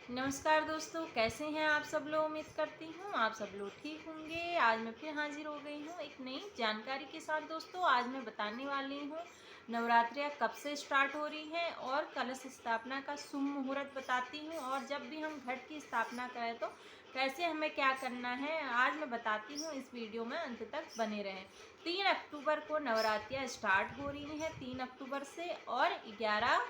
नमस्कार दोस्तों, कैसे हैं आप सब लोग। उम्मीद करती हूँ आप सब लोग ठीक होंगे। आज मैं फिर हाजिर हो गई हूँ एक नई जानकारी के साथ। दोस्तों, आज मैं बताने वाली हूँ नवरात्रियाँ कब से स्टार्ट हो रही हैं और कलश स्थापना का शुभ मुहूर्त बताती हूँ, और जब भी हम घट की स्थापना करें तो कैसे हमें क्या करना है आज मैं बताती हूँ। इस वीडियो में अंत तक बने रहें। 3 अक्टूबर को नवरात्रियाँ स्टार्ट हो रही हैं, 3 अक्टूबर से, और 11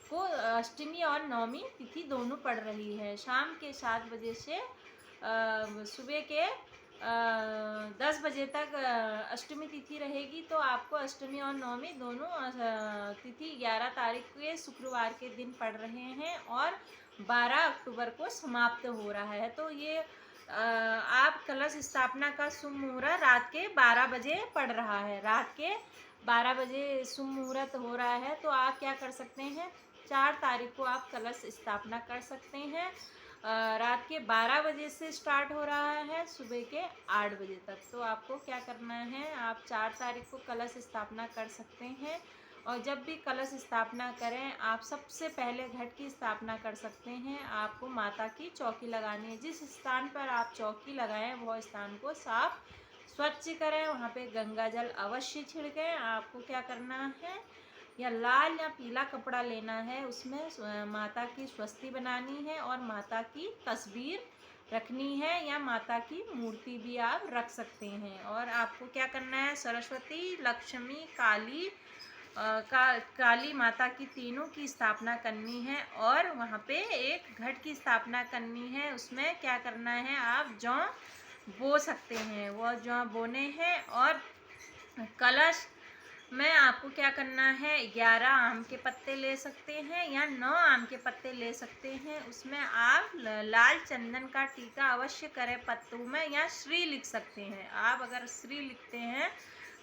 को अष्टमी और नवमी तिथि दोनों पड़ रही है। शाम के 7 बजे से सुबह के 10 बजे तक अष्टमी तिथि रहेगी। तो आपको अष्टमी और नवमी दोनों तिथि 11 तारीख के शुक्रवार के दिन पड़ रहे हैं और 12 अक्टूबर को समाप्त हो रहा है। तो ये आप कलश स्थापना का शुभ मुहूर्त रात के 12 बजे पड़ रहा है। रात के 12 बजे शुभ मुहूर्त हो रहा है। तो आप क्या कर सकते हैं, 4 तारीख को आप कलश स्थापना कर सकते हैं। रात के 12 बजे से स्टार्ट हो रहा है, सुबह के 8 बजे तक। तो आपको क्या करना है, आप 4 तारीख को कलश स्थापना कर सकते हैं। और जब भी कलश स्थापना करें, आप सबसे पहले घट की स्थापना कर सकते हैं। आपको माता की चौकी लगानी है। जिस स्थान पर आप चौकी लगाएं वह स्थान को साफ स्वच्छ करें, वहाँ पे गंगा जल अवश्य छिड़कें। आपको क्या करना है, या लाल या पीला कपड़ा लेना है, उसमें माता की स्वस्ति बनानी है और माता की तस्वीर रखनी है, या माता की मूर्ति भी आप रख सकते हैं। और आपको क्या करना है, सरस्वती, लक्ष्मी, काली काली माता की तीनों की स्थापना करनी है और वहाँ पे एक घट की स्थापना करनी है। उसमें क्या करना है, आप जौ बो सकते हैं, वो जौ बोने हैं। और कलश में आपको क्या करना है, 11 आम के पत्ते ले सकते हैं या 9 आम के पत्ते ले सकते हैं। उसमें आप लाल चंदन का टीका अवश्य करें पत्तों में, या श्री लिख सकते हैं। आप अगर श्री लिखते हैं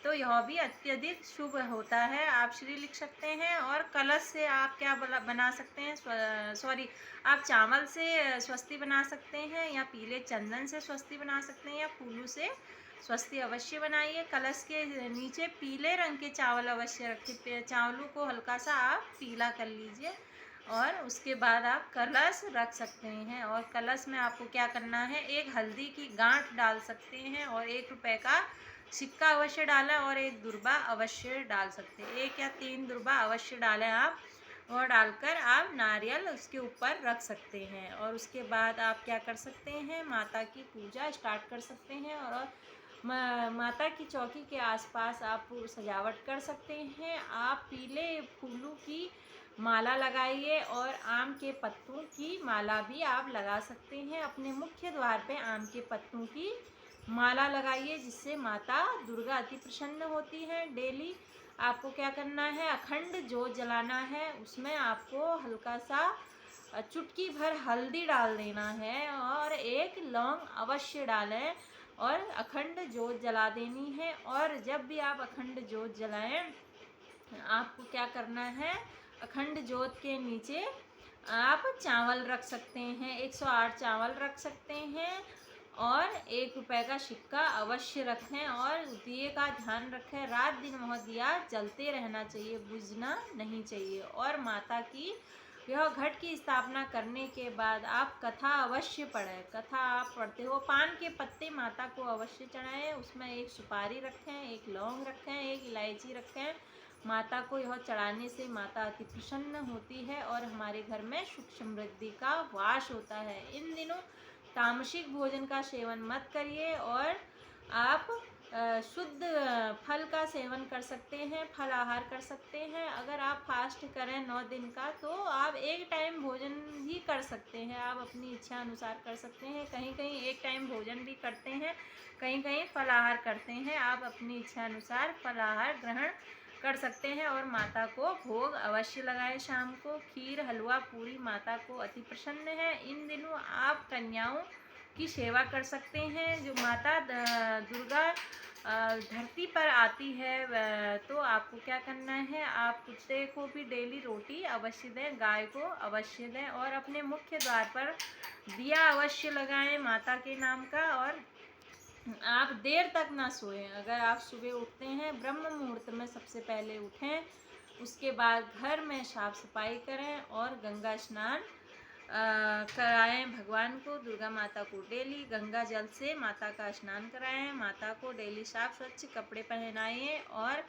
तो यह भी अत्यधिक शुभ होता है। आप श्री लिख सकते हैं। और कलश से आप क्या बना सकते हैं, सॉरी, आप चावल से स्वस्ति बना सकते हैं, या पीले चंदन से स्वस्ति बना सकते हैं, या फूलों से स्वस्ति अवश्य बनाइए। कलश के नीचे पीले रंग के चावल अवश्य रखिए। चावलों को हल्का सा आप पीला कर लीजिए और उसके बाद आप कलश रख सकते हैं। और कलश में आपको क्या करना है, एक हल्दी की गांठ डाल सकते हैं और 1 रुपए का सिक्का अवश्य डालें, और एक दुर्बा अवश्य डाल सकते हैं। 1 या 3 दुर्बा अवश्य डालें आप, और डालकर आप नारियल उसके ऊपर रख सकते हैं। और उसके बाद आप क्या कर सकते हैं, माता की पूजा स्टार्ट कर सकते हैं। और माता की चौकी के आसपास आप सजावट कर सकते हैं। आप पीले फूलों की माला लगाइए और आम के पत्तों की माला भी आप लगा सकते हैं। अपने मुख्य द्वार पे आम के पत्तों की माला लगाइए, जिससे माता दुर्गा अति प्रसन्न होती है। डेली आपको क्या करना है, अखंड जोत जलाना है। उसमें आपको हल्का सा चुटकी भर हल्दी डाल देना है और एक लौंग अवश्य डालें, और अखंड जोत जला देनी है। और जब भी आप अखंड जोत जलाएं, आपको क्या करना है, अखंड जोत के नीचे आप चावल रख सकते हैं, 108 चावल रख सकते हैं, और 1 रुपए का सिक्का अवश्य रखें। और दिए का ध्यान रखें, रात दिन वह दिया जलते रहना चाहिए, बुझना नहीं चाहिए। और माता की यह घट की स्थापना करने के बाद आप कथा अवश्य पढ़ें। कथा आप पढ़ते हो, पान के पत्ते माता को अवश्य चढ़ाएं। उसमें एक सुपारी रखें, एक लौंग रखें, एक इलायची रखें। माता को यह चढ़ाने से माता अति प्रसन्न होती है और हमारे घर में सुख समृद्धि का वास होता है। इन दिनों तामसिक भोजन का सेवन मत करिए और आप शुद्ध फल का सेवन कर सकते हैं, फल आहार कर सकते हैं। अगर आप फास्ट करें 9 दिन का, तो आप एक टाइम भोजन भी कर सकते हैं। आप अपनी इच्छा अनुसार कर सकते हैं। कहीं कहीं एक टाइम भोजन भी करते हैं, कहीं कहीं फल आहार करते हैं। आप अपनी इच्छा अनुसार फल आहार ग्रहण कर सकते हैं। और माता को भोग अवश्य लगाएं। शाम को खीर, हलवा, पूरी माता को अति प्रसन्न है। इन दिनों आप कन्याओं की सेवा कर सकते हैं। जो माता दुर्गा धरती पर आती है, तो आपको क्या करना है, आप कुत्ते को भी डेली रोटी अवश्य दें, गाय को अवश्य दें, और अपने मुख्य द्वार पर दिया अवश्य लगाएं माता के नाम का। और आप देर तक ना सोएं। अगर आप सुबह उठते हैं, ब्रह्म मुहूर्त में सबसे पहले उठें, उसके बाद घर में साफ सफाई करें और गंगा स्नान कराएं भगवान को, दुर्गा माता को डेली गंगा जल से माता का स्नान कराएं, माता को डेली साफ स्वच्छ कपड़े पहनाएं। और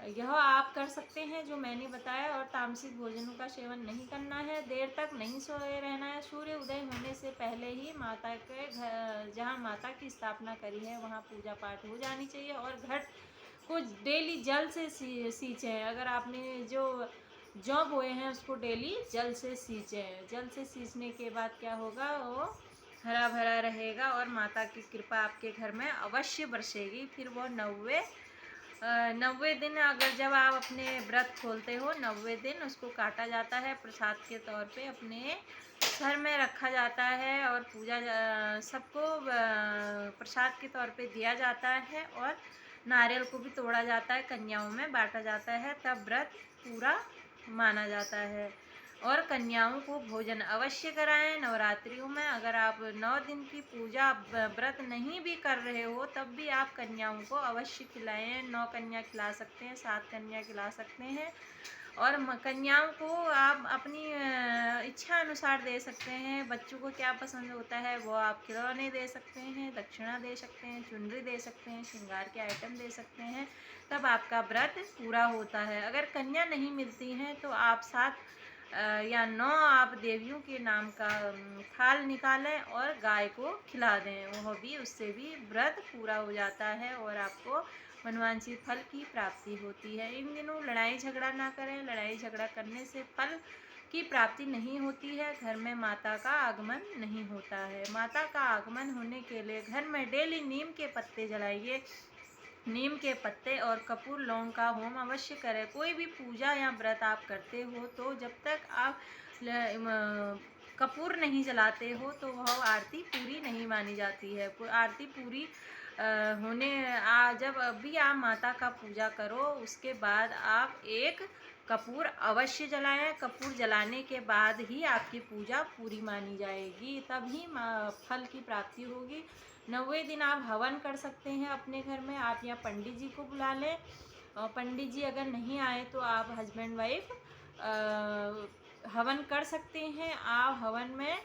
यह आप कर सकते हैं जो मैंने बताया। और तामसिक भोजनों का सेवन नहीं करना है, देर तक नहीं सोए रहना है। सूर्य उदय होने से पहले ही माता के घर, जहाँ माता की स्थापना करी है वहाँ पूजा पाठ हो जानी चाहिए। और घट को डेली जल से सींचें। अगर आपने जो जौ बोए हैं उसको डेली जल से सींचें। जल से सींचने के बाद क्या होगा, वो हरा भरा रहेगा और माता की कृपा आपके घर में अवश्य बरसेगी। फिर वो 90 दिन, अगर जब आप अपने व्रत खोलते हो 90 दिन उसको काटा जाता है, प्रसाद के तौर पे अपने घर में रखा जाता है और पूजा सबको प्रसाद के तौर पे दिया जाता है। और नारियल को भी तोड़ा जाता है, कन्याओं में बांटा जाता है, तब व्रत पूरा माना जाता है। और कन्याओं को भोजन अवश्य कराएं नवरात्रियों में। अगर आप 9 दिन की पूजा व्रत नहीं भी कर रहे हो तब भी आप कन्याओं को अवश्य खिलाएं। 9 कन्या खिला सकते हैं, 7 कन्या खिला सकते हैं। और कन्याओं को आप अपनी इच्छा अनुसार दे सकते हैं। बच्चों को क्या पसंद होता है वो आप खिलौने दे सकते हैं, दक्षिणा दे सकते हैं, चुनरी दे सकते हैं, श्रृंगार के आइटम दे सकते हैं, तब आपका व्रत पूरा होता है। अगर कन्या नहीं मिलती हैं तो आप 7 या 9 आप देवियों के नाम का थाल निकालें और गाय को खिला दें, वह भी उससे भी व्रत पूरा हो जाता है और आपको मनवांछित फल की प्राप्ति होती है। इन दिनों लड़ाई झगड़ा ना करें, लड़ाई झगड़ा करने से फल की प्राप्ति नहीं होती है, घर में माता का आगमन नहीं होता है। माता का आगमन होने के लिए घर में डेली नीम के पत्ते जलाइए। नीम के पत्ते और कपूर लौंग का होम अवश्य करें। कोई भी पूजा या व्रत आप करते हो तो जब तक आप कपूर नहीं जलाते हो तो वह आरती पूरी नहीं मानी जाती है। आरती पूरी जब भी आप माता का पूजा करो उसके बाद आप एक कपूर अवश्य जलाएं। कपूर जलाने के बाद ही आपकी पूजा पूरी मानी जाएगी, तभी फल की प्राप्ति होगी। 90 दिन आप हवन कर सकते हैं अपने घर में। आप या पंडित जी को बुला लें, और पंडित जी अगर नहीं आए तो आप हस्बैंड वाइफ हवन कर सकते हैं। आप हवन में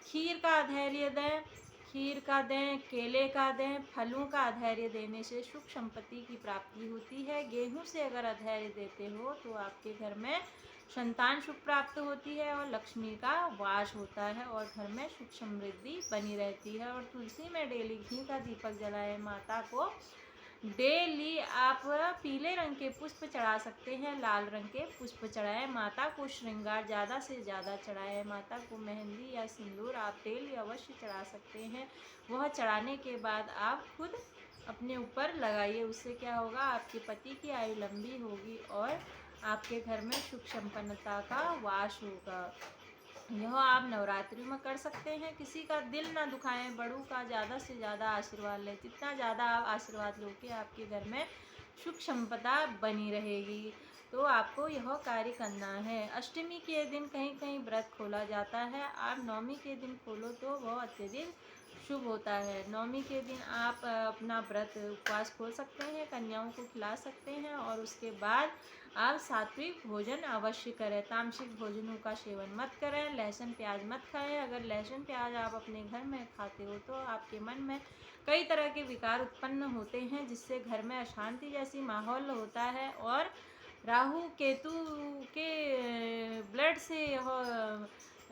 खीर का धैर्य दें, खीर का दें, केले का दें। फलों का अधैर्य देने से सुख संपत्ति की प्राप्ति होती है। गेहूं से अगर अधैर्य देते हो तो आपके घर में संतान सुख प्राप्त होती है और लक्ष्मी का वास होता है और घर में सुख समृद्धि बनी रहती है। और तुलसी में डेली घी का दीपक जलाएं। माता को डेली आप पीले रंग के पुष्प चढ़ा सकते हैं, लाल रंग के पुष्प चढ़ाएं। माता को श्रृंगार ज़्यादा से ज़्यादा चढ़ाएं। माता को मेहंदी या सिंदूर आप डेली अवश्य चढ़ा सकते हैं। वह चढ़ाने के बाद आप खुद अपने ऊपर लगाइए। उससे क्या होगा, आपके पति की आयु लंबी होगी और आपके घर में सुख संपन्नता का वास होगा। यह आप नवरात्रि में कर सकते हैं। किसी का दिल ना दुखाएं, बड़ों का ज़्यादा से ज़्यादा आशीर्वाद लें। जितना ज़्यादा आप आशीर्वाद लोगे आपके घर में सुख संपदा बनी रहेगी। तो आपको यह कार्य करना है। अष्टमी के दिन कहीं कहीं व्रत खोला जाता है, आप नवमी के दिन खोलो तो वह अत्यधिक शुभ होता है। नवमी के दिन आप अपना व्रत उपवास खोल सकते हैं, कन्याओं को खिला सकते हैं और उसके बाद आप सात्विक भोजन अवश्य करें। तामसिक भोजनों का सेवन मत करें, लहसुन प्याज मत खाएं। अगर लहसुन प्याज आप अपने घर में खाते हो तो आपके मन में कई तरह के विकार उत्पन्न होते हैं, जिससे घर में अशांति जैसी माहौल होता है। और राहु केतु के ब्लड से यह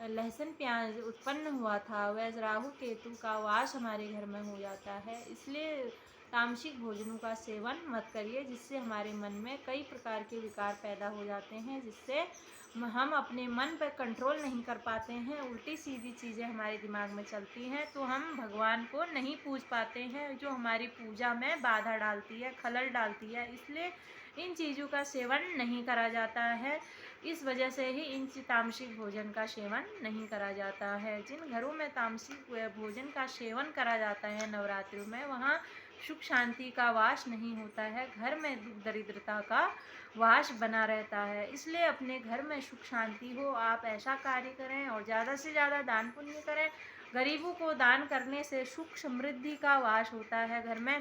लहसुन प्याज उत्पन्न हुआ था, वैसे राहु केतु का वास हमारे घर में हो जाता है। इसलिए तामसिक भोजनों का सेवन मत करिए, जिससे हमारे मन में कई प्रकार के विकार पैदा हो जाते हैं, जिससे हम अपने मन पर कंट्रोल नहीं कर पाते हैं। उल्टी सीधी चीज़ें हमारे दिमाग में चलती हैं तो हम भगवान को नहीं पूज पाते हैं, जो हमारी पूजा में बाधा डालती है, खलल डालती है। इसलिए इन चीज़ों का सेवन नहीं करा जाता है। इस वजह से ही इन तामसिक भोजन का सेवन नहीं करा जाता है। जिन घरों में तामसिक भोजन का सेवन करा जाता है नवरात्रि में, वहाँ सुख शांति का वास नहीं होता है, घर में दुख दरिद्रता का वास बना रहता है। इसलिए अपने घर में सुख शांति हो, आप ऐसा कार्य करें और ज़्यादा से ज़्यादा दान पुण्य करें। गरीबों को दान करने से सुख समृद्धि का वास होता है घर में।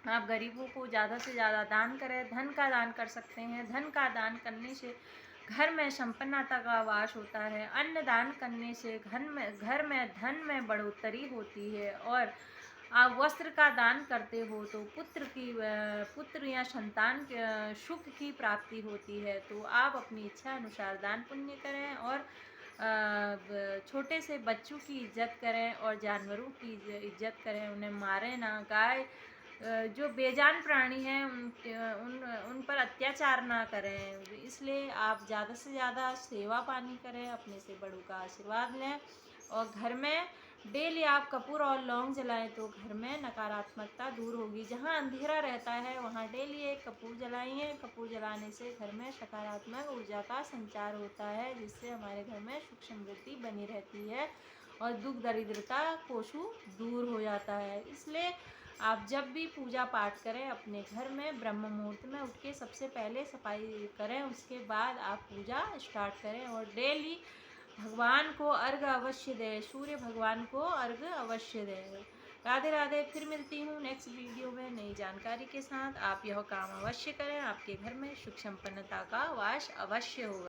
आप गरीबों को ज़्यादा से ज़्यादा दान करें। धन का दान कर सकते हैं, धन का दान करने से घर में संपन्नता का वास होता है। अन्न दान करने से घर में धन में बढ़ोतरी होती है। और आप वस्त्र का दान करते हो तो पुत्र या संतान के सुख की प्राप्ति होती है। तो आप अपनी इच्छा अनुसार दान पुण्य करें और छोटे से बच्चों की इज्जत करें और जानवरों की इज्जत करें, उन्हें मारें ना। गाय जो बेजान प्राणी हैं उन पर अत्याचार ना करें। इसलिए आप ज़्यादा से ज़्यादा सेवा पानी करें, अपने से बड़ों का आशीर्वाद लें। और घर में डेली आप कपूर और लौंग जलाएं तो घर में नकारात्मकता दूर होगी। जहां अंधेरा रहता है वहां डेली एक कपूर जलाइए। कपूर जलाने से घर में सकारात्मक ऊर्जा का संचार होता है, जिससे हमारे घर में सुख समृद्धि बनी रहती है और दुख दरिद्रता कोसु दूर हो जाता है। इसलिए आप जब भी पूजा पाठ करें अपने घर में ब्रह्म मुहूर्त में उठ के सबसे पहले सफाई करें, उसके बाद आप पूजा स्टार्ट करें। और डेली भगवान को अर्घ अवश्य दें, सूर्य भगवान को अर्घ अवश्य दें। राधे राधे। फिर मिलती हूँ नेक्स्ट वीडियो में नई जानकारी के साथ। आप यह काम अवश्य करें, आपके घर में सुख संपन्नता का वास अवश्य होगा।